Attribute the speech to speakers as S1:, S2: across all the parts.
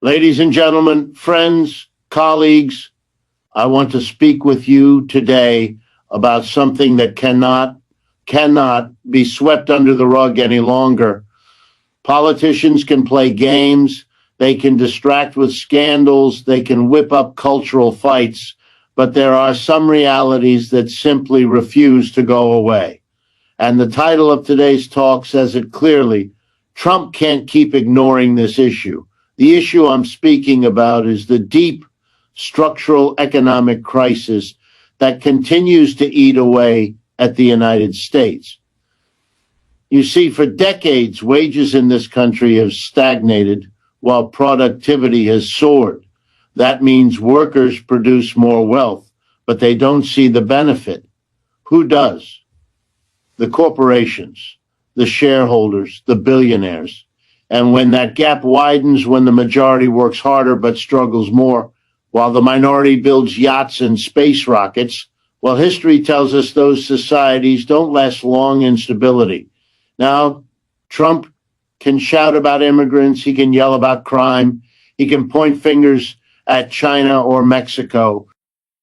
S1: Ladies and gentlemen, friends, colleagues, I want to speak with you today about something that cannot be swept under the rug any longer. Politicians can play games, they can distract with scandals, they can whip up cultural fights, but there are some realities that simply refuse to go away. And the title of today's talk says it clearly. Trump can't keep ignoring this issue. The issue I'm speaking about is the deep structural economic crisis that continues to eat away at the United States. You see, for decades, wages in this country have stagnated while productivity has soared. That means workers produce more wealth, but they don't see the benefit. Who does? The corporations, the shareholders, the billionaires. And when that gap widens, when the majority works harder but struggles more, while the minority builds yachts and space rockets, well, history tells us those societies don't last long in stability. Now, Trump can shout about immigrants, he can yell about crime, he can point fingers at China or Mexico,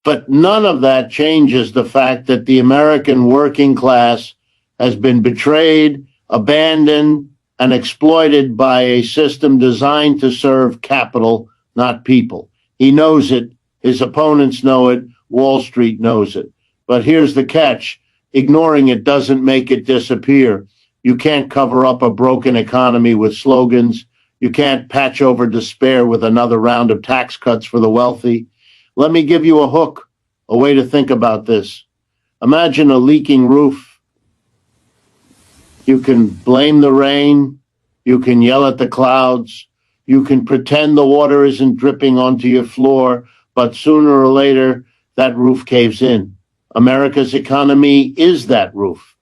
S1: but none of that changes the fact that the American working class has been betrayed, abandoned, and exploited by a system designed to serve capital, not people. He knows it. His opponents know it. Wall Street knows it. But here's the catch. Ignoring it doesn't make it disappear. You can't cover up a broken economy with slogans. You can't patch over despair with another round of tax cuts for the wealthy. Let me give you a hook, a way to think about this. Imagine a leaking roof. You can blame the rain. You can yell at the clouds. You can pretend the water isn't dripping onto your floor, but sooner or later, that roof caves in. America's economy is that roof.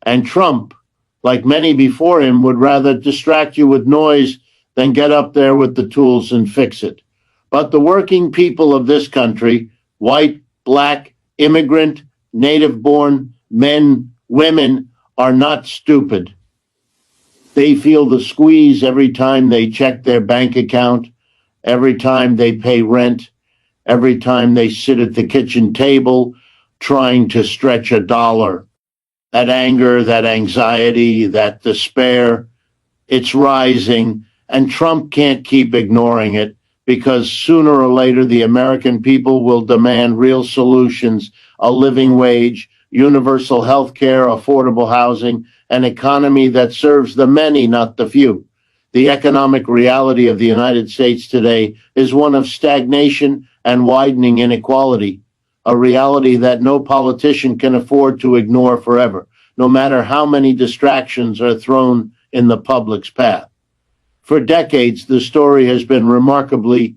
S1: And Trump, like many before him, would rather distract you with noise than get up there with the tools and fix it. But the working people of this country, white, black, immigrant, native-born, men, women, are not stupid. They feel the squeeze every time they check their bank account, every time they pay rent, every time they sit at the kitchen table trying to stretch a dollar. That anger, that anxiety, that despair, it's rising, and Trump can't keep ignoring it because sooner or later the American people will demand real solutions, a living wage, universal health care, affordable housing, an economy that serves the many, not the few. The economic reality of the United States today is one of stagnation and widening inequality, a reality that no politician can afford to ignore forever, no matter how many distractions are thrown in the public's path. For decades, the story has been remarkably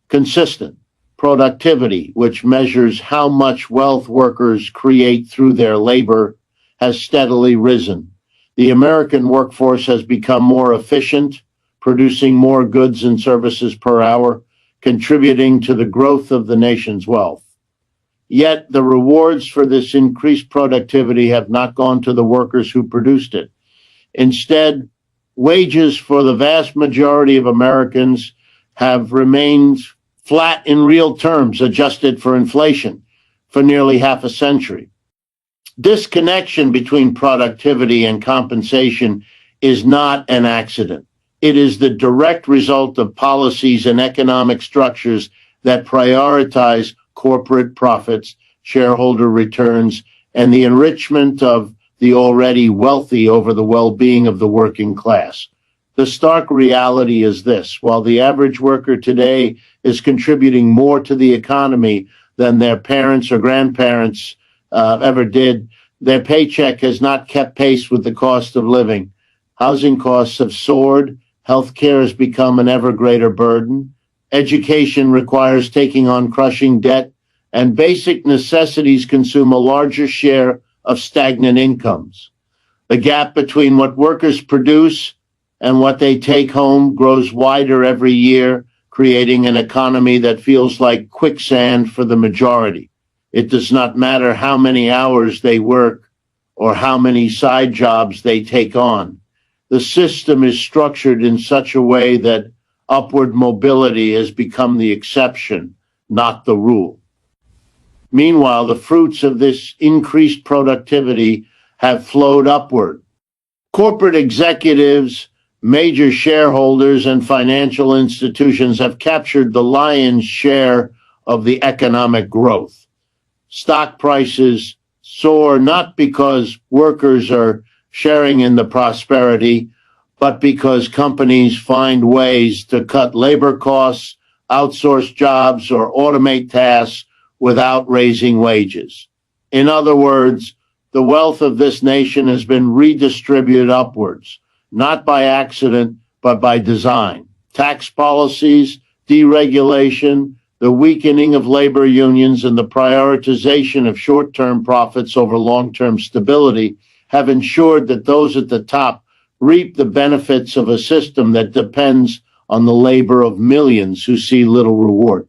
S1: consistent. Productivity, which measures how much wealth workers create through their labor, has steadily risen. The American workforce has become more efficient, producing more goods and services per hour, contributing to the growth of the nation's wealth. Yet the rewards for this increased productivity have not gone to the workers who produced it. Instead, wages for the vast majority of Americans have remained flat in real terms, adjusted for inflation, for nearly half a century. This connection between productivity and compensation is not an accident. It is the direct result of policies and economic structures that prioritize corporate profits, shareholder returns, and the enrichment of the already wealthy over the well-being of the working class. The stark reality is this: while the average worker today is contributing more to the economy than their parents or grandparents ever did, their paycheck has not kept pace with the cost of living. Housing costs have soared, healthcare has become an ever greater burden, education requires taking on crushing debt, and basic necessities consume a larger share of stagnant incomes. The gap between what workers produce and what they take home grows wider every year, creating an economy that feels like quicksand for the majority. It does not matter how many hours they work or how many side jobs they take on. The system is structured in such a way that Upward mobility has become the exception, not the rule. Meanwhile, the fruits of this increased productivity have flowed upward. Corporate executives, major shareholders, and financial institutions have captured the lion's share of the economic growth. Stock prices soar not because workers are sharing in the prosperity, but because companies find ways to cut labor costs, outsource jobs, or automate tasks without raising wages. In other words, the wealth of this nation has been redistributed upwards, not by accident, but by design. Tax policies, deregulation, the weakening of labor unions, and the prioritization of short-term profits over long-term stability have ensured that those at the top reap the benefits of a system that depends on the labor of millions who see little reward.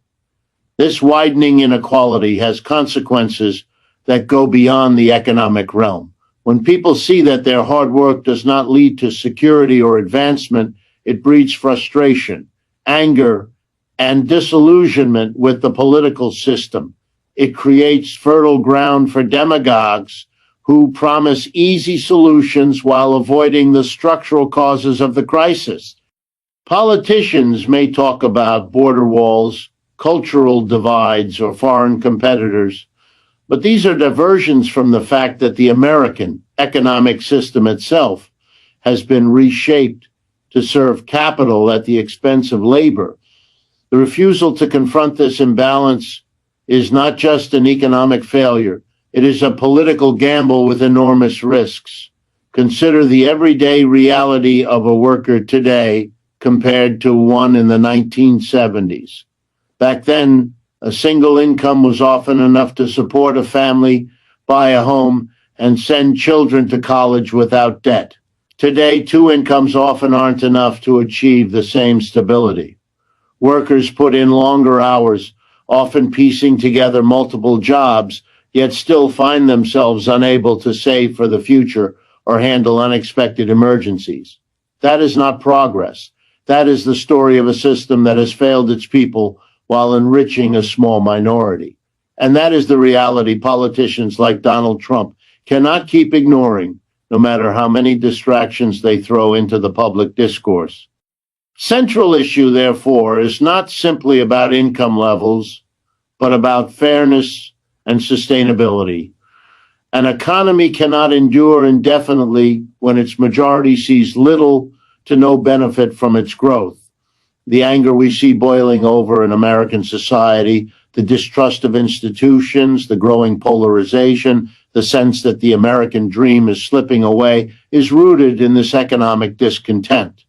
S1: This widening inequality has consequences that go beyond the economic realm. When people see that their hard work does not lead to security or advancement, it breeds frustration, anger, and disillusionment with the political system. It creates fertile ground for demagogues who promise easy solutions while avoiding the structural causes of the crisis. Politicians may talk about border walls, cultural divides, or foreign competitors, but these are diversions from the fact that the American economic system itself has been reshaped to serve capital at the expense of labor. The refusal to confront this imbalance is not just an economic failure. It is a political gamble with enormous risks. Consider the everyday reality of a worker today compared to one in the 1970s. Back then, a single income was often enough to support a family, buy a home, and send children to college without debt. Today, two incomes often aren't enough to achieve the same stability. Workers put in longer hours, often piecing together multiple jobs, yet still find themselves unable to save for the future or handle unexpected emergencies. That is not progress. That is the story of a system that has failed its people while enriching a small minority. And that is the reality politicians like Donald Trump cannot keep ignoring, no matter how many distractions they throw into the public discourse. Central issue, therefore, is not simply about income levels, but about fairness and sustainability. An economy cannot endure indefinitely when its majority sees little to no benefit from its growth. The anger we see boiling over in American society, the distrust of institutions, the growing polarization, the sense that the American dream is slipping away, is rooted in this economic discontent.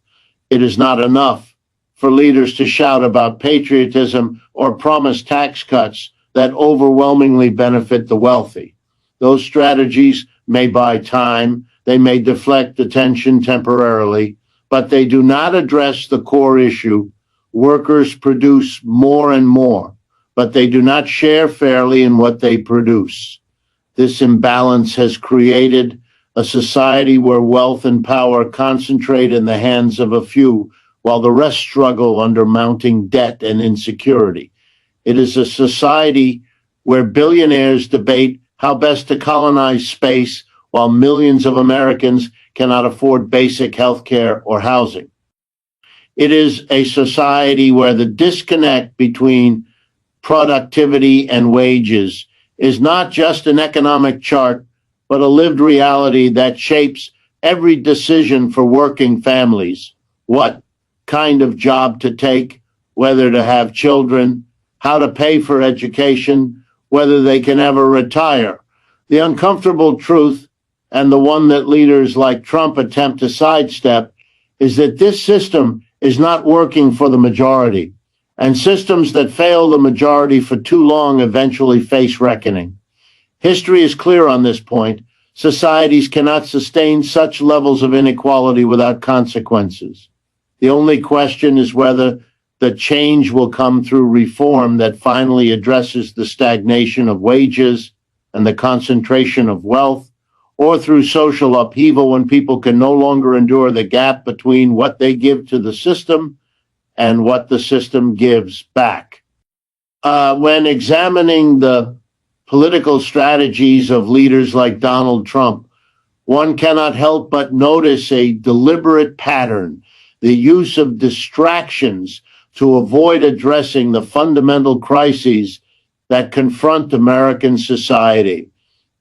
S1: It is not enough for leaders to shout about patriotism or promise tax cuts that overwhelmingly benefit the wealthy. Those strategies may buy time, they may deflect attention temporarily, but they do not address the core issue. Workers produce more and more, but they do not share fairly in what they produce. This imbalance has created a society where wealth and power concentrate in the hands of a few, while the rest struggle under mounting debt and insecurity. It is a society where billionaires debate how best to colonize space, while millions of Americans cannot afford basic health care or housing. It is a society where the disconnect between productivity and wages is not just an economic chart, but a lived reality that shapes every decision for working families. What kind of job to take, whether to have children, how to pay for education, whether they can ever retire. The uncomfortable truth, and the one that leaders like Trump attempt to sidestep, is that this system is not working for the majority, and systems that fail the majority for too long eventually face reckoning. History is clear on this point. Societies cannot sustain such levels of inequality without consequences. The only question is whether the change will come through reform that finally addresses the stagnation of wages and the concentration of wealth, or through social upheaval when people can no longer endure the gap between what they give to the system and what the system gives back. When examining the political strategies of leaders like Donald Trump, one cannot help but notice a deliberate pattern, the use of distractions to avoid addressing the fundamental crises that confront American society.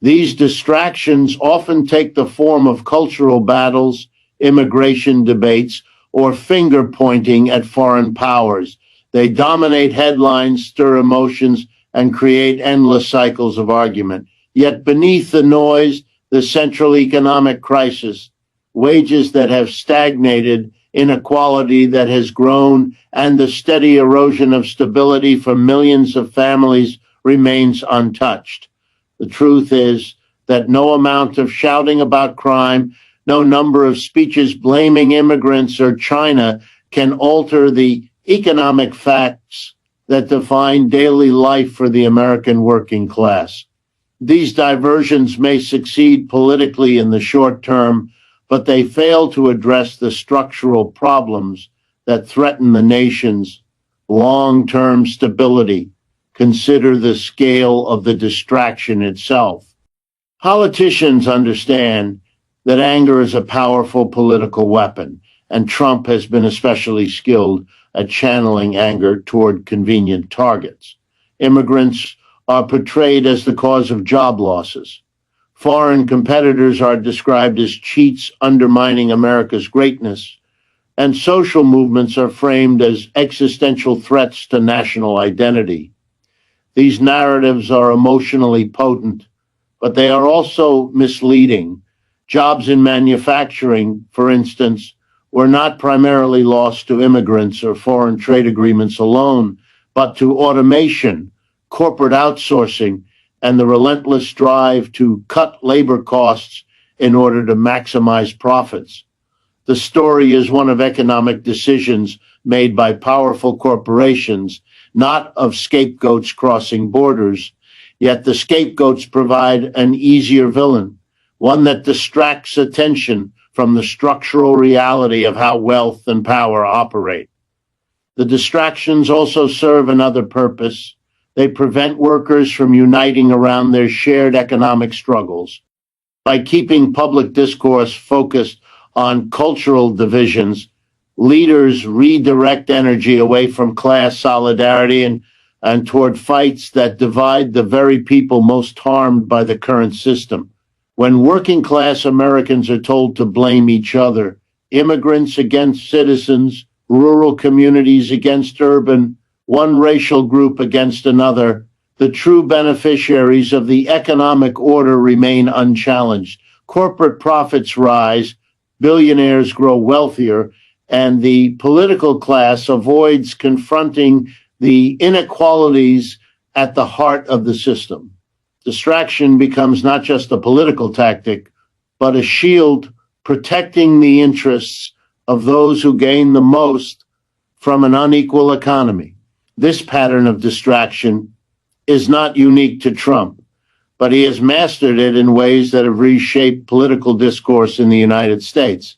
S1: These distractions often take the form of cultural battles, immigration debates, or finger pointing at foreign powers. They dominate headlines, stir emotions, and create endless cycles of argument. Yet beneath the noise, the central economic crisis, wages that have stagnated, inequality that has grown, and the steady erosion of stability for millions of families remains untouched. The truth is that no amount of shouting about crime, no number of speeches blaming immigrants or China can alter the economic facts that define daily life for the American working class. These diversions may succeed politically in the short term, but they fail to address the structural problems that threaten the nation's long-term stability. Consider the scale of the distraction itself. Politicians understand that anger is a powerful political weapon, and Trump has been especially skilled at channeling anger toward convenient targets. Immigrants are portrayed as the cause of job losses. Foreign competitors are described as cheats undermining America's greatness, and social movements are framed as existential threats to national identity. These narratives are emotionally potent, but they are also misleading. Jobs in manufacturing, for instance, were not primarily lost to immigrants or foreign trade agreements alone, but to automation, corporate outsourcing, and the relentless drive to cut labor costs in order to maximize profits. The story is one of economic decisions made by powerful corporations, not of scapegoats crossing borders. Yet the scapegoats provide an easier villain, one that distracts attention from the structural reality of how wealth and power operate. The distractions also serve another purpose. They prevent workers from uniting around their shared economic struggles. By keeping public discourse focused on cultural divisions, leaders redirect energy away from class solidarity and toward fights that divide the very people most harmed by the current system. When working class Americans are told to blame each other, immigrants against citizens, rural communities against urban, one racial group against another, the true beneficiaries of the economic order remain unchallenged. Corporate profits rise, billionaires grow wealthier, and the political class avoids confronting the inequalities at the heart of the system. Distraction becomes not just a political tactic, but a shield protecting the interests of those who gain the most from an unequal economy. This pattern of distraction is not unique to Trump, but he has mastered it in ways that have reshaped political discourse in the United States.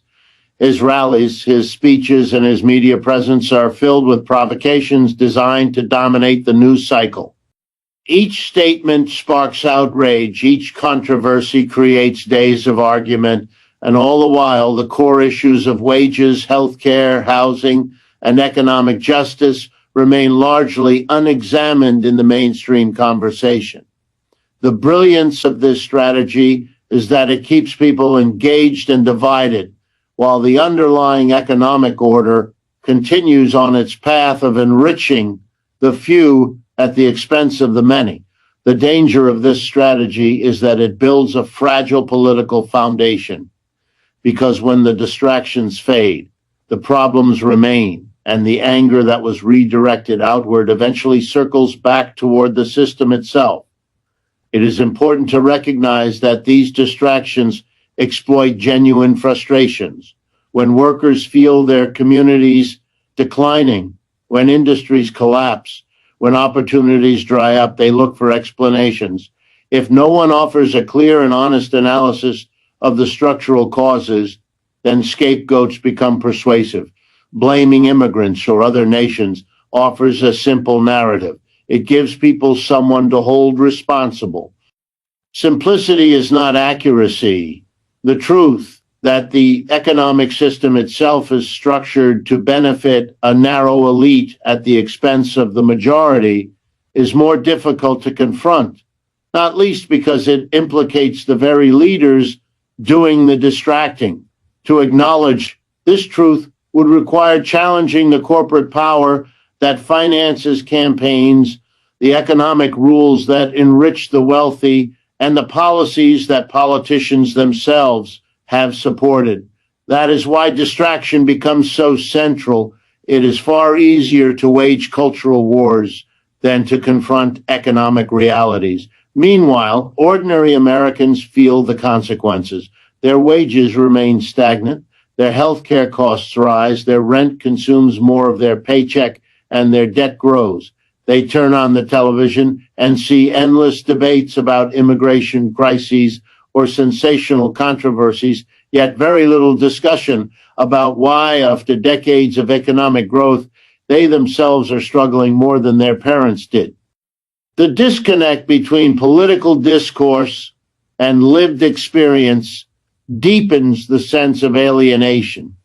S1: His rallies, his speeches, and his media presence are filled with provocations designed to dominate the news cycle. Each statement sparks outrage, each controversy creates days of argument, and all the while the core issues of wages, healthcare, housing, and economic justice remain largely unexamined in the mainstream conversation. The brilliance of this strategy is that it keeps people engaged and divided, while the underlying economic order continues on its path of enriching the few at the expense of the many. The danger of this strategy is that it builds a fragile political foundation, because when the distractions fade, the problems remain, and the anger that was redirected outward eventually circles back toward the system itself. It is important to recognize that these distractions exploit genuine frustrations. When workers feel their communities declining, when industries collapse, when opportunities dry up, they look for explanations. If no one offers a clear and honest analysis of the structural causes, then scapegoats become persuasive. blaming immigrants or other nations, offers a simple narrative. It gives people someone to hold responsible. Simplicity is not accuracy. The truth that the economic system itself is structured to benefit a narrow elite at the expense of the majority is more difficult to confront, not least because it implicates the very leaders doing the distracting. To acknowledge this truth would require challenging the corporate power that finances campaigns, the economic rules that enrich the wealthy, and the policies that politicians themselves have supported. That is why distraction becomes so central. It is far easier to wage cultural wars than to confront economic realities. Meanwhile, ordinary Americans feel the consequences. Their wages remain stagnant, their health care costs rise, their rent consumes more of their paycheck, and their debt grows. They turn on the television and see endless debates about immigration crises or sensational controversies, yet very little discussion about why, after decades of economic growth, they themselves are struggling more than their parents did. The disconnect between political discourse and lived experience deepens the sense of alienation.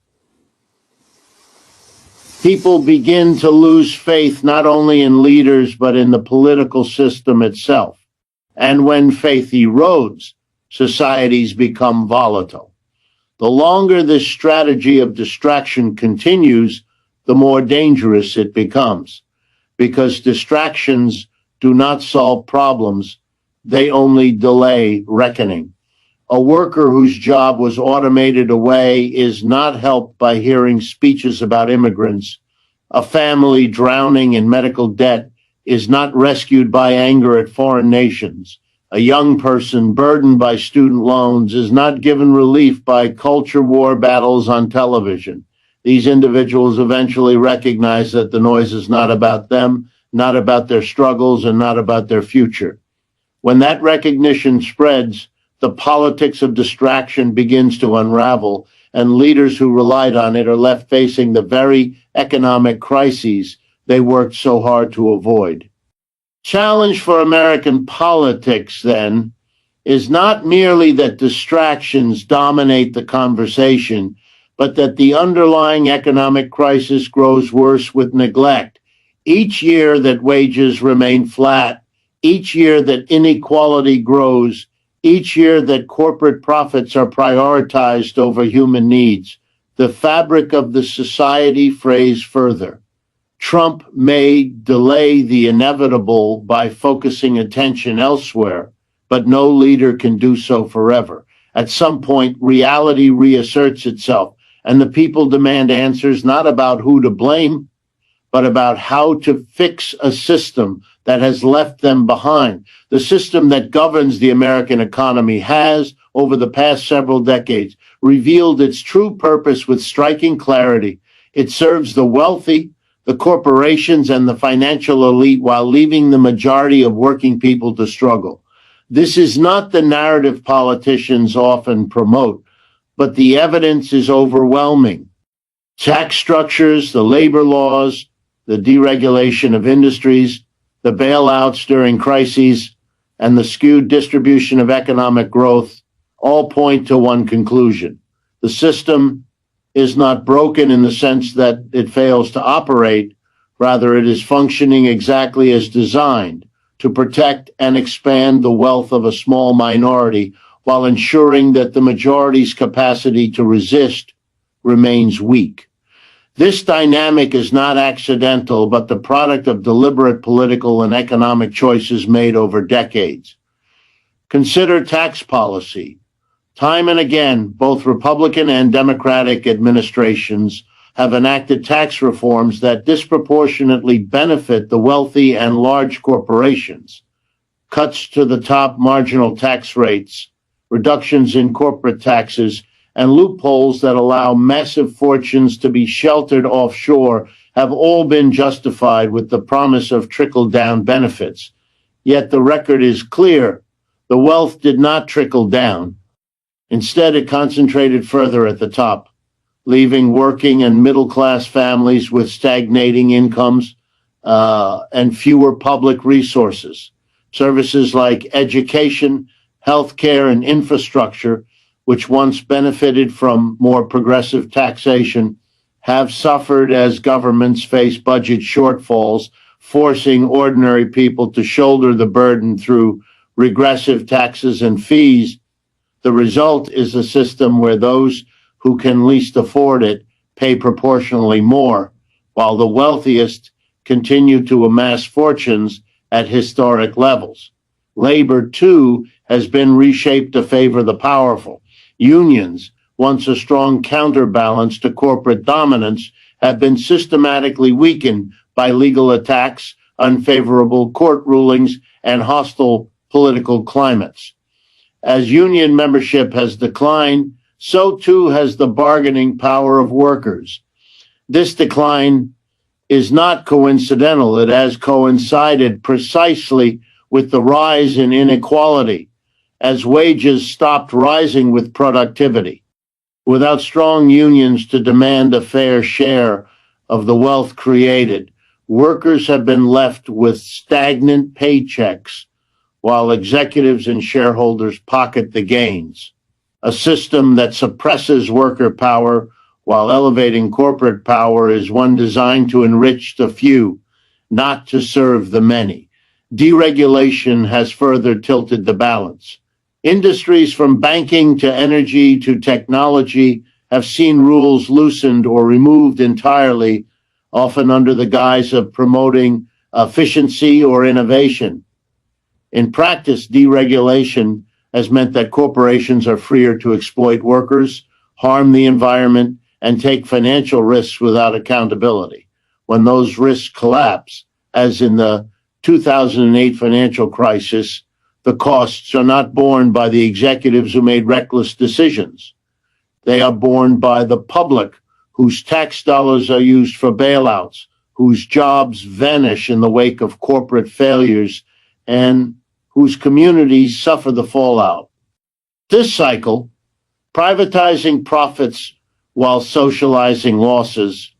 S1: People begin to lose faith not only in leaders but in the political system itself. And when faith erodes, societies become volatile. The longer this strategy of distraction continues, the more dangerous it becomes, because distractions do not solve problems, they only delay reckoning. A worker whose job was automated away is not helped by hearing speeches about immigrants. A family drowning in medical debt is not rescued by anger at foreign nations. A young person burdened by student loans is not given relief by culture war battles on television. These individuals eventually recognize that the noise is not about them, not about their struggles, and not about their future. When that recognition spreads, the politics of distraction begins to unravel, and leaders who relied on it are left facing the very economic crises they worked so hard to avoid. Challenge for American politics, then, is not merely that distractions dominate the conversation, but that the underlying economic crisis grows worse with neglect. Each year that wages remain flat, each year that inequality grows, each year that corporate profits are prioritized over human needs, the fabric of the society frays further. Trump may delay the inevitable by focusing attention elsewhere, but no leader can do so forever. At some point, reality reasserts itself, and the people demand answers not about who to blame, but about how to fix a system that has left them behind. The system that governs the American economy has, over the past several decades, revealed its true purpose with striking clarity. It serves the wealthy, the corporations, and the financial elite while leaving the majority of working people to struggle. This is not the narrative politicians often promote, but the evidence is overwhelming. Tax structures, the labor laws, the deregulation of industries, the bailouts during crises, and the skewed distribution of economic growth all point to one conclusion. The system is not broken in the sense that it fails to operate. Rather, it is functioning exactly as designed to protect and expand the wealth of a small minority while ensuring that the majority's capacity to resist remains weak. This dynamic is not accidental, but the product of deliberate political and economic choices made over decades. Consider tax policy. Time and again, both Republican and Democratic administrations have enacted tax reforms that disproportionately benefit the wealthy and large corporations. Cuts to the top marginal tax rates, reductions in corporate taxes, and loopholes that allow massive fortunes to be sheltered offshore have all been justified with the promise of trickle-down benefits. Yet the record is clear. The wealth did not trickle down. Instead, it concentrated further at the top. leaving working and middle-class families with stagnating incomes and fewer public resources. Services like education, healthcare, and infrastructure, which once benefited from more progressive taxation, have suffered as governments face budget shortfalls, forcing ordinary people to shoulder the burden through regressive taxes and fees. The result is a system where those who can least afford it pay proportionally more, while the wealthiest continue to amass fortunes at historic levels. Labor, too, has been reshaped to favor the powerful. Unions, once a strong counterbalance to corporate dominance, have been systematically weakened by legal attacks, unfavorable court rulings, and hostile political climates. As union membership has declined, so too has the bargaining power of workers. This decline is not coincidental. It has coincided precisely with the rise in inequality as wages stopped rising with productivity. Without strong unions to demand a fair share of the wealth created, workers have been left with stagnant paychecks while executives and shareholders pocket the gains. A system that suppresses worker power while elevating corporate power is one designed to enrich the few, not to serve the many. Deregulation has further tilted the balance. Industries from banking to energy to technology have seen rules loosened or removed entirely, often under the guise of promoting efficiency or innovation. In practice, deregulation has meant that corporations are freer to exploit workers, harm the environment, and take financial risks without accountability. When those risks collapse, as in the 2008 financial crisis, the costs are not borne by the executives who made reckless decisions. They are borne by the public, whose tax dollars are used for bailouts, whose jobs vanish in the wake of corporate failures, and whose communities suffer the fallout. This cycle, privatizing profits while socializing losses,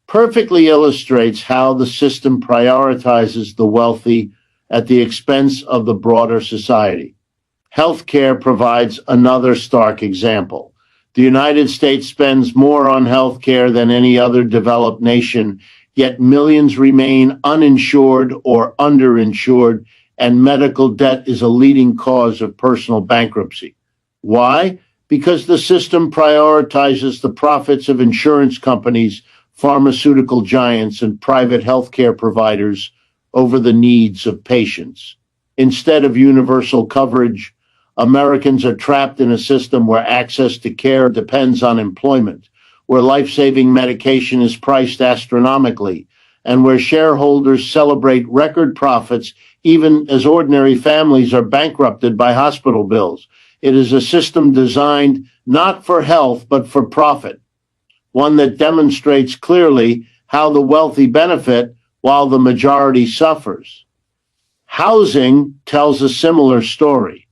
S1: perfectly illustrates how the system prioritizes the wealthy at the expense of the broader society. Healthcare provides another stark example. The United States spends more on healthcare than any other developed nation, yet millions remain uninsured or underinsured, and medical debt is a leading cause of personal bankruptcy. Why? Because the system prioritizes the profits of insurance companies, pharmaceutical giants, and private healthcare providers over the needs of patients. Instead of universal coverage, Americans are trapped in a system where access to care depends on employment, where life-saving medication is priced astronomically, and where shareholders celebrate record profits even as ordinary families are bankrupted by hospital bills. It is a system designed not for health, but for profit, one that demonstrates clearly how the wealthy benefit while the majority suffers. Housing tells a similar story.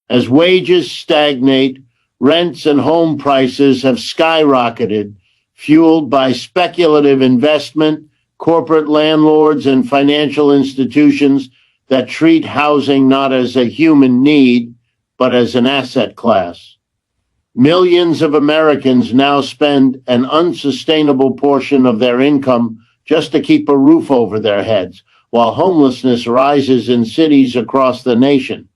S1: As wages stagnate, rents and home prices have skyrocketed, fueled by speculative investment, corporate landlords, and financial institutions that treat housing not as a human need, but as an asset class. Millions of Americans now spend an unsustainable portion of their income just to keep a roof over their heads, while homelessness rises in cities across the nation.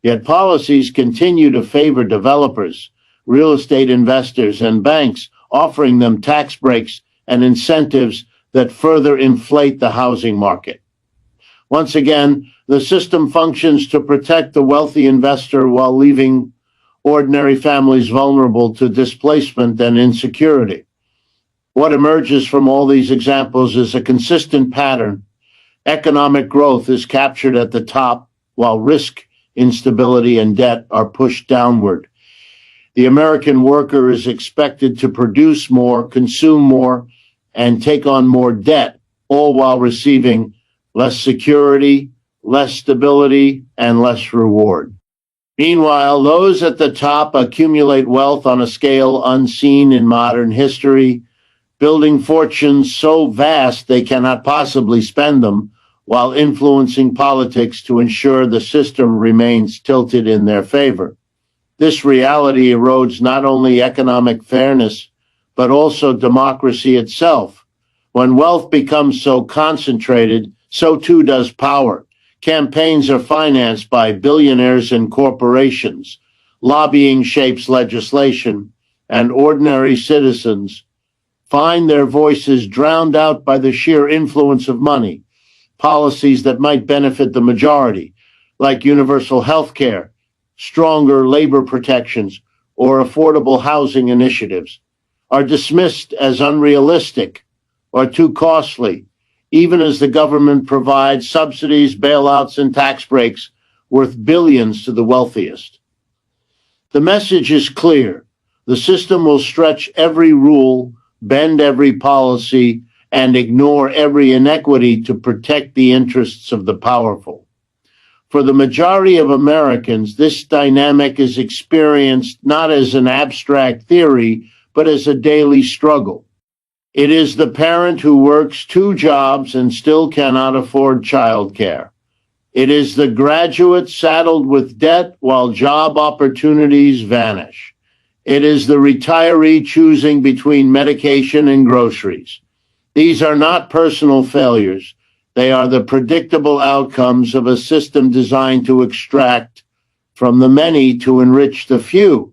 S1: Yet policies continue to favor developers, real estate investors, and banks, offering them tax breaks and incentives that further inflate the housing market. Once again, the system functions to protect the wealthy investor while leaving ordinary families vulnerable to displacement and insecurity. What emerges from all these examples is a consistent pattern. Economic growth is captured at the top, while risk, instability, and debt are pushed downward. The American worker is expected to produce more, consume more, and take on more debt, all while receiving less security, less stability, and less reward. Meanwhile, those at the top accumulate wealth on a scale unseen in modern history, building fortunes so vast they cannot possibly spend them, while influencing politics to ensure the system remains tilted in their favor. This reality erodes not only economic fairness, but also democracy itself. When wealth becomes so concentrated, so too does power. Campaigns are financed by billionaires and corporations. Lobbying shapes legislation, and ordinary citizens find their voices drowned out by the sheer influence of money. Policies that might benefit the majority, like universal health care, stronger labor protections, or affordable housing initiatives, are dismissed as unrealistic or too costly, even as the government provides subsidies, bailouts, and tax breaks worth billions to the wealthiest. The message is clear. The system will stretch every rule, bend every policy, and ignore every inequity to protect the interests of the powerful. For the majority of Americans, this dynamic is experienced not as an abstract theory, but as a daily struggle. It is the parent who works two jobs and still cannot afford childcare. It is the graduate saddled with debt while job opportunities vanish. It is the retiree choosing between medication and groceries. These are not personal failures. They are the predictable outcomes of a system designed to extract from the many to enrich the few.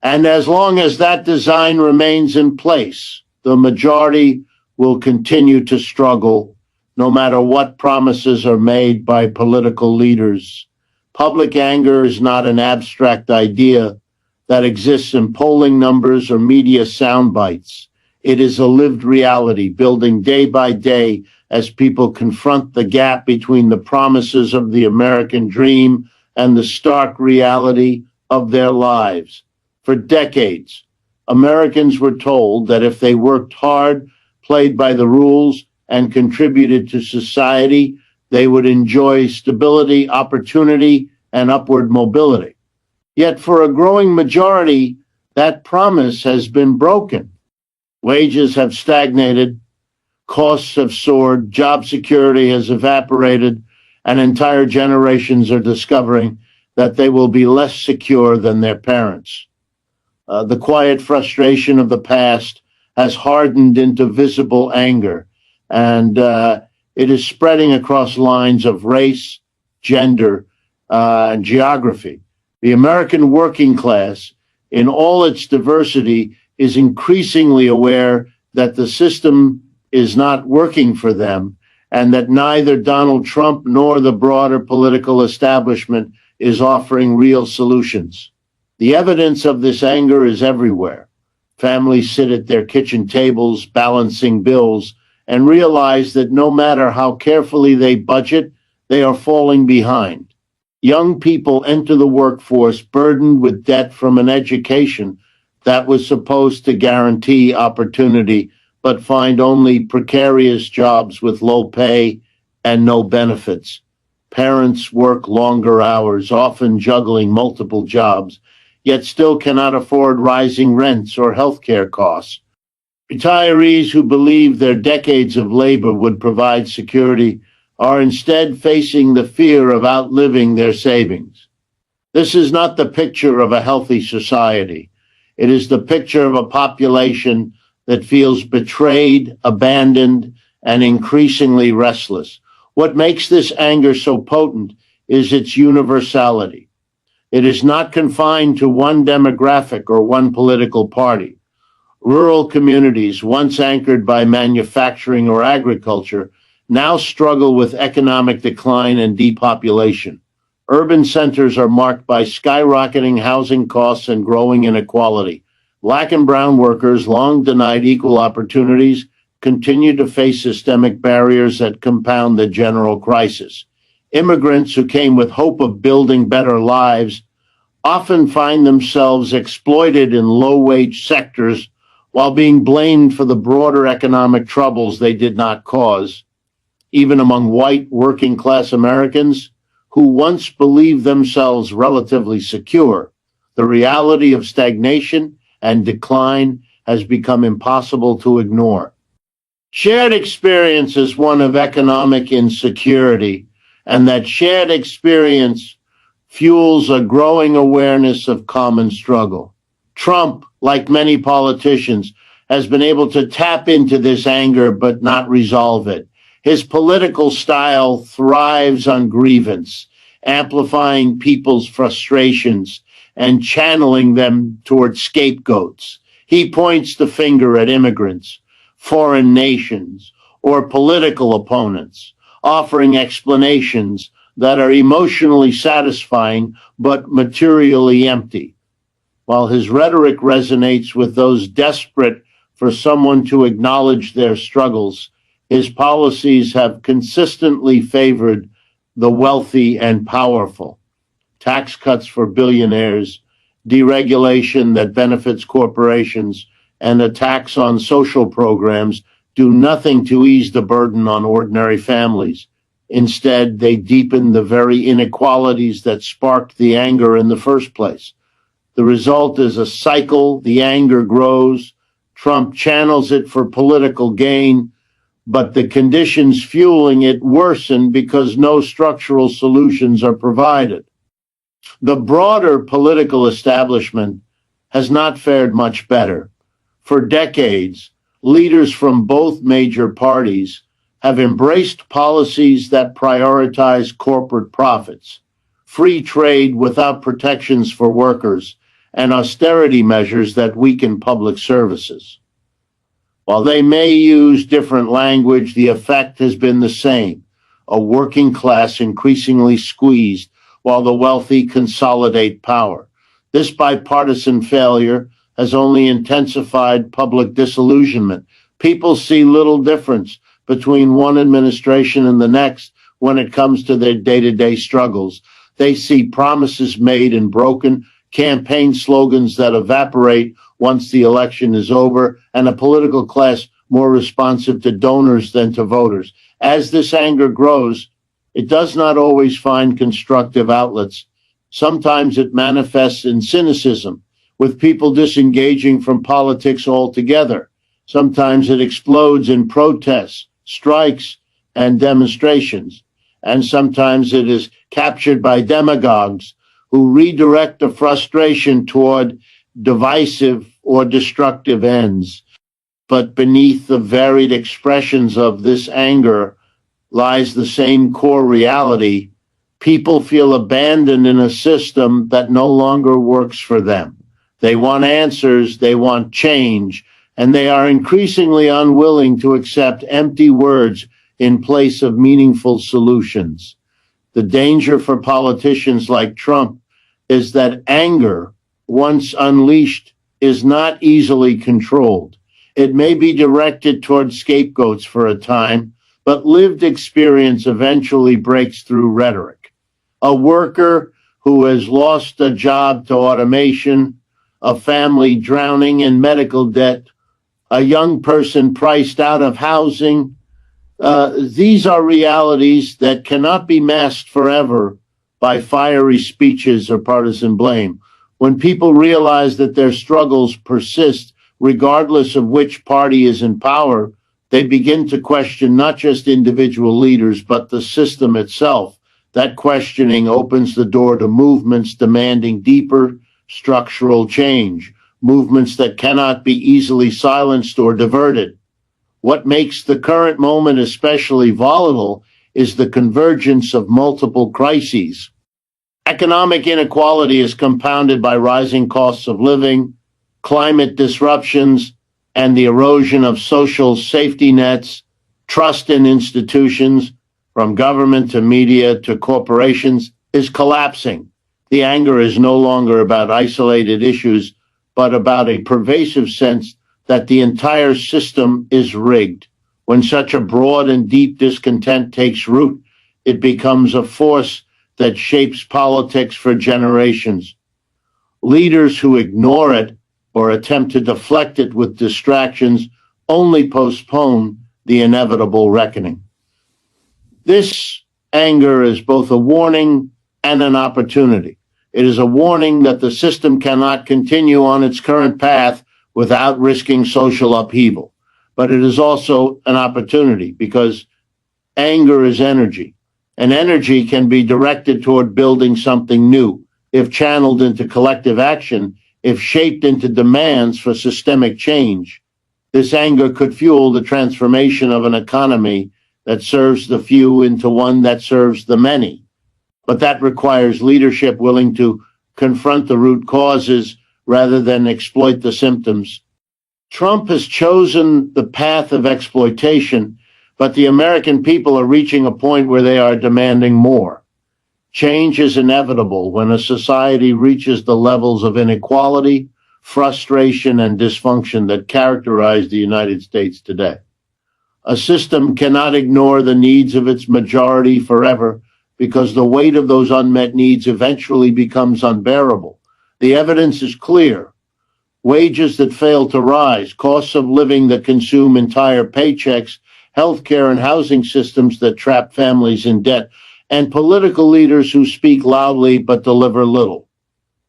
S1: And as long as that design remains in place, the majority will continue to struggle, no matter what promises are made by political leaders. Public anger is not an abstract idea that exists in polling numbers or media sound bites. It is a lived reality, building day by day as people confront the gap between the promises of the American dream and the stark reality of their lives. For decades, Americans were told that if they worked hard, played by the rules, and contributed to society, they would enjoy stability, opportunity, and upward mobility. Yet for a growing majority, that promise has been broken. Wages have stagnated, costs have soared, job security has evaporated, and entire generations are discovering that they will be less secure than their parents. The quiet frustration of the past has hardened into visible anger, and it is spreading across lines of race, gender, and geography. The American working class, in all its diversity, is increasingly aware that the system is not working for them, and that neither Donald Trump nor the broader political establishment is offering real solutions. The evidence of this anger is everywhere. Families sit at their kitchen tables balancing bills and realize that no matter how carefully they budget, they are falling behind. Young people enter the workforce burdened with debt from an education that was supposed to guarantee opportunity, but find only precarious jobs with low pay and no benefits. Parents work longer hours, often juggling multiple jobs, yet still cannot afford rising rents or healthcare costs. Retirees who believe their decades of labor would provide security are instead facing the fear of outliving their savings. This is not the picture of a healthy society. It is the picture of a population that feels betrayed, abandoned, and increasingly restless. What makes this anger so potent is its universality. It is not confined to one demographic or one political party. Rural communities, once anchored by manufacturing or agriculture, now struggle with economic decline and depopulation. Urban centers are marked by skyrocketing housing costs and growing inequality. Black and brown workers, long denied equal opportunities, continue to face systemic barriers that compound the general crisis. Immigrants who came with hope of building better lives often find themselves exploited in low-wage sectors while being blamed for the broader economic troubles they did not cause. Even among white working-class Americans who once believed themselves relatively secure. The reality of stagnation and decline has become impossible to ignore. Shared experience is one of economic insecurity, and that shared experience fuels a growing awareness of common struggle. Trump, like many politicians, has been able to tap into this anger but not resolve it. His political style thrives on grievance, amplifying people's frustrations and channeling them toward scapegoats. He points the finger at immigrants, foreign nations, or political opponents, offering explanations that are emotionally satisfying but materially empty. While his rhetoric resonates with those desperate for someone to acknowledge their struggles, his policies have consistently favored the wealthy and powerful. Tax cuts for billionaires, deregulation that benefits corporations, and attacks on social programs do nothing to ease the burden on ordinary families. Instead, they deepen the very inequalities that sparked the anger in the first place. The result is a cycle. The anger grows. Trump channels it for political gain, but the conditions fueling it worsen because no structural solutions are provided. The broader political establishment has not fared much better. For decades, leaders from both major parties have embraced policies that prioritize corporate profits, free trade without protections for workers, and austerity measures that weaken public services. While they may use different language, the effect has been the same: a working class increasingly squeezed while the wealthy consolidate power. This bipartisan failure has only intensified public disillusionment. People see little difference between one administration and the next when it comes to their day-to-day struggles. They see promises made and broken, campaign slogans that evaporate once the election is over, and a political class more responsive to donors than to voters. As this anger grows, it does not always find constructive outlets. Sometimes it manifests in cynicism, with people disengaging from politics altogether. Sometimes it explodes in protests, strikes, and demonstrations. And sometimes it is captured by demagogues who redirect the frustration toward divisive or destructive ends. But beneath the varied expressions of this anger lies the same core reality. People feel abandoned in a system that no longer works for them. They want answers, they want change, and they are increasingly unwilling to accept empty words in place of meaningful solutions. The danger for politicians like Trump is that anger, once unleashed, is not easily controlled. It may be directed toward scapegoats for a time, but lived experience eventually breaks through rhetoric. A worker who has lost a job to automation, a family drowning in medical debt, a young person priced out of housing. These are realities that cannot be masked forever by fiery speeches or partisan blame. When people realize that their struggles persist regardless of which party is in power, they begin to question not just individual leaders, but the system itself. That questioning opens the door to movements demanding deeper structural change, movements that cannot be easily silenced or diverted. What makes the current moment especially volatile is the convergence of multiple crises. Economic inequality is compounded by rising costs of living, climate disruptions, and the erosion of social safety nets. Trust in institutions, from government to media to corporations, is collapsing. The anger is no longer about isolated issues, but about a pervasive sense that the entire system is rigged. When such a broad and deep discontent takes root, it becomes a force that shapes politics for generations. Leaders who ignore it or attempt to deflect it with distractions only postpone the inevitable reckoning. This anger is both a warning and an opportunity. It is a warning that the system cannot continue on its current path without risking social upheaval. But it is also an opportunity because anger is energy, and energy can be directed toward building something new if channeled into collective action, if shaped into demands for systemic change. This anger could fuel the transformation of an economy that serves the few into one that serves the many. But that requires leadership willing to confront the root causes rather than exploit the symptoms. Trump has chosen the path of exploitation, but the American people are reaching a point where they are demanding more. Change is inevitable when a society reaches the levels of inequality, frustration, and dysfunction that characterize the United States today. A system cannot ignore the needs of its majority forever because the weight of those unmet needs eventually becomes unbearable. The evidence is clear. Wages that fail to rise, costs of living that consume entire paychecks, healthcare and housing systems that trap families in debt, and political leaders who speak loudly but deliver little.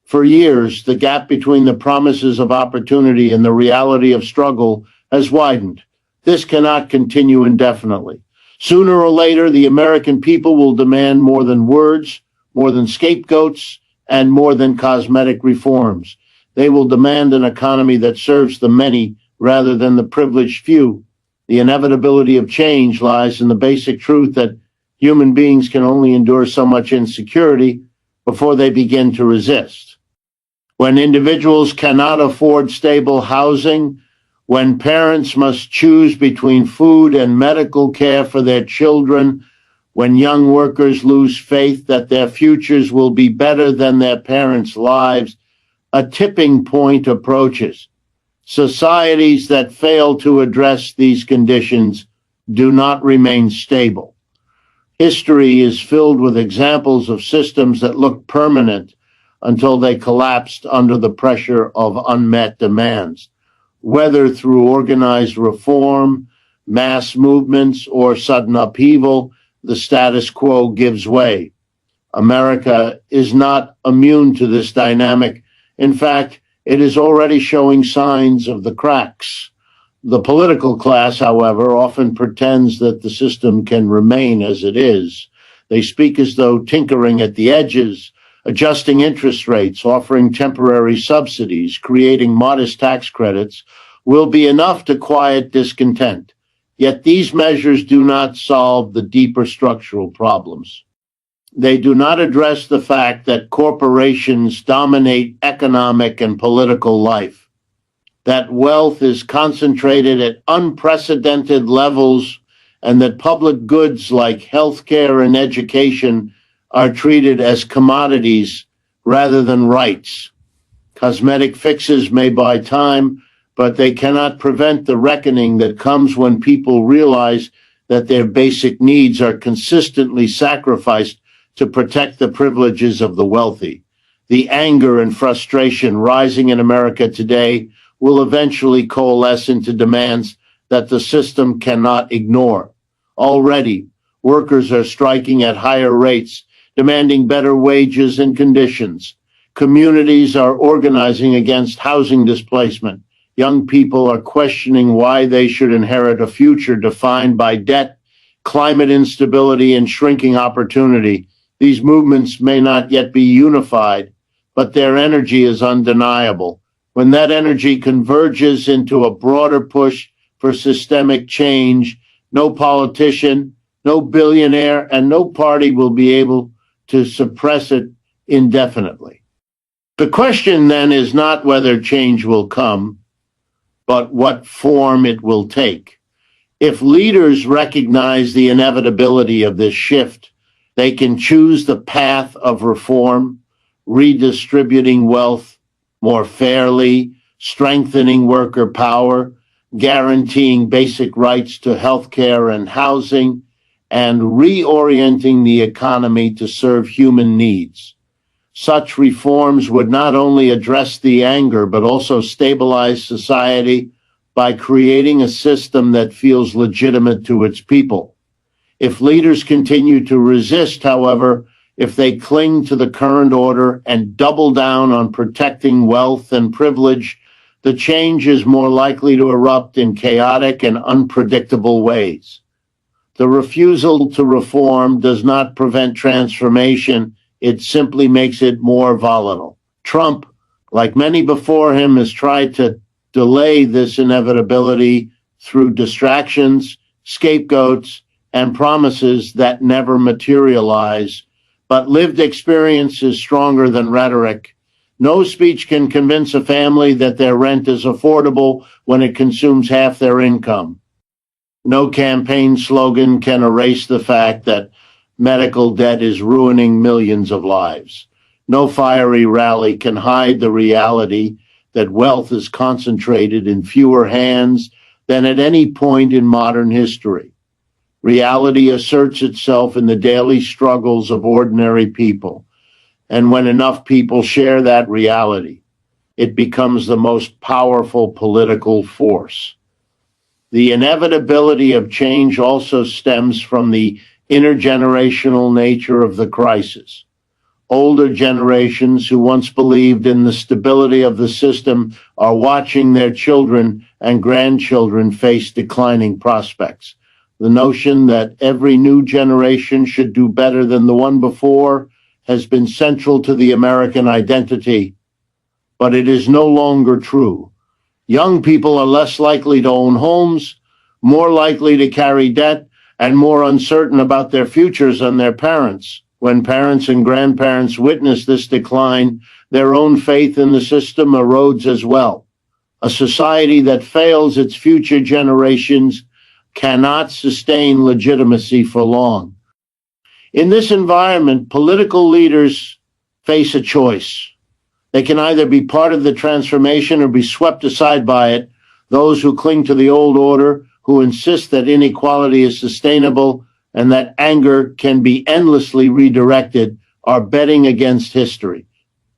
S1: For years, the gap between the promises of opportunity and the reality of struggle has widened. This cannot continue indefinitely. Sooner or later, the American people will demand more than words, more than scapegoats, and more than cosmetic reforms. They will demand an economy that serves the many rather than the privileged few. The inevitability of change lies in the basic truth that human beings can only endure so much insecurity before they begin to resist. When individuals cannot afford stable housing, when parents must choose between food and medical care for their children, when young workers lose faith that their futures will be better than their parents' lives, a tipping point approaches. Societies that fail to address these conditions do not remain stable. History is filled with examples of systems that look permanent until they collapsed under the pressure of unmet demands. Whether through organized reform, mass movements, or sudden upheaval, the status quo gives way. America is not immune to this dynamic. In fact, it is already showing signs of the cracks. The political class, however, often pretends that the system can remain as it is. They speak as though tinkering at the edges, adjusting interest rates, offering temporary subsidies, creating modest tax credits, will be enough to quiet discontent. Yet these measures do not solve the deeper structural problems. They do not address the fact that corporations dominate economic and political life, that wealth is concentrated at unprecedented levels, and that public goods like healthcare and education are treated as commodities rather than rights. Cosmetic fixes may buy time, but they cannot prevent the reckoning that comes when people realize that their basic needs are consistently sacrificed to protect the privileges of the wealthy. The anger and frustration rising in America today will eventually coalesce into demands that the system cannot ignore. Already, workers are striking at higher rates, demanding better wages and conditions. Communities are organizing against housing displacement. Young people are questioning why they should inherit a future defined by debt, climate instability, and shrinking opportunity. These movements may not yet be unified, but their energy is undeniable. When that energy converges into a broader push for systemic change, no politician, no billionaire, and no party will be able to suppress it indefinitely. The question then is not whether change will come, but what form it will take. If leaders recognize the inevitability of this shift, they can choose the path of reform, redistributing wealth more fairly, strengthening worker power, guaranteeing basic rights to health care and housing, and reorienting the economy to serve human needs. Such reforms would not only address the anger, but also stabilize society by creating a system that feels legitimate to its people. If leaders continue to resist, however, if they cling to the current order and double down on protecting wealth and privilege, the change is more likely to erupt in chaotic and unpredictable ways. The refusal to reform does not prevent transformation, it simply makes it more volatile. Trump, like many before him, has tried to delay this inevitability through distractions, scapegoats, and promises that never materialize. But lived experience is stronger than rhetoric. No speech can convince a family that their rent is affordable when it consumes half their income. No campaign slogan can erase the fact that medical debt is ruining millions of lives. No fiery rally can hide the reality that wealth is concentrated in fewer hands than at any point in modern history. Reality asserts itself in the daily struggles of ordinary people. And when enough people share that reality, it becomes the most powerful political force. The inevitability of change also stems from the intergenerational nature of the crisis. Older generations who once believed in the stability of the system are watching their children and grandchildren face declining prospects. The notion that every new generation should do better than the one before has been central to the American identity, but it is no longer true. Young people are less likely to own homes, more likely to carry debt, and more uncertain about their futures than their parents. When parents and grandparents witness this decline, their own faith in the system erodes as well. A society that fails its future generations cannot sustain legitimacy for long. In this environment, political leaders face a choice. They can either be part of the transformation or be swept aside by it. Those who cling to the old order, who insist that inequality is sustainable and that anger can be endlessly redirected, are betting against history.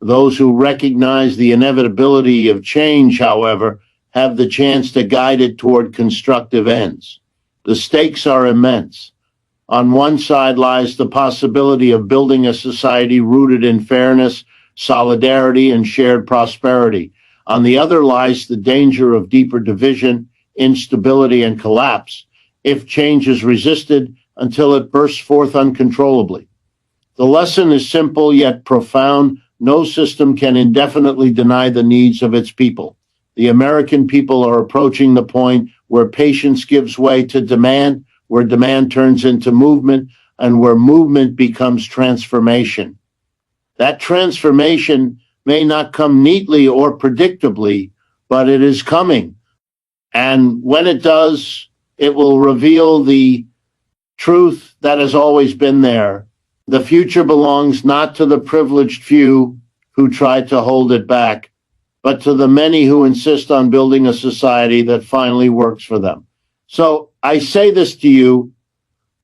S1: Those who recognize the inevitability of change, however, have the chance to guide it toward constructive ends. The stakes are immense. On one side lies the possibility of building a society rooted in fairness, solidarity, and shared prosperity. On the other lies the danger of deeper division, instability, and collapse if change is resisted until it bursts forth uncontrollably. The lesson is simple yet profound. No system can indefinitely deny the needs of its people. The American people are approaching the point where patience gives way to demand, where demand turns into movement, and where movement becomes transformation. That transformation may not come neatly or predictably, but it is coming. And when it does, it will reveal the truth that has always been there. The future belongs not to the privileged few who try to hold it back, but to the many who insist on building a society that finally works for them. So I say this to you,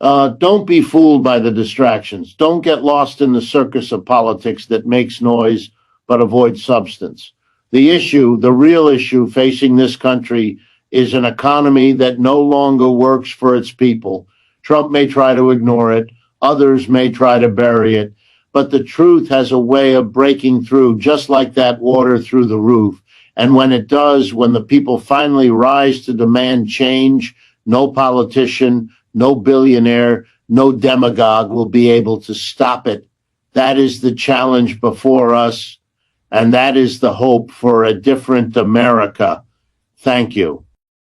S1: don't be fooled by the distractions. Don't get lost in the circus of politics that makes noise but avoids substance. The real issue facing this country is an economy that no longer works for its people. Trump may try to ignore it. Others may try to bury it. But the truth has a way of breaking through, just like that water through the roof. And when it does, when the people finally rise to demand change, no politician, no billionaire, no demagogue will be able to stop it. That is the challenge before us, and that is the hope for a different America. Thank you.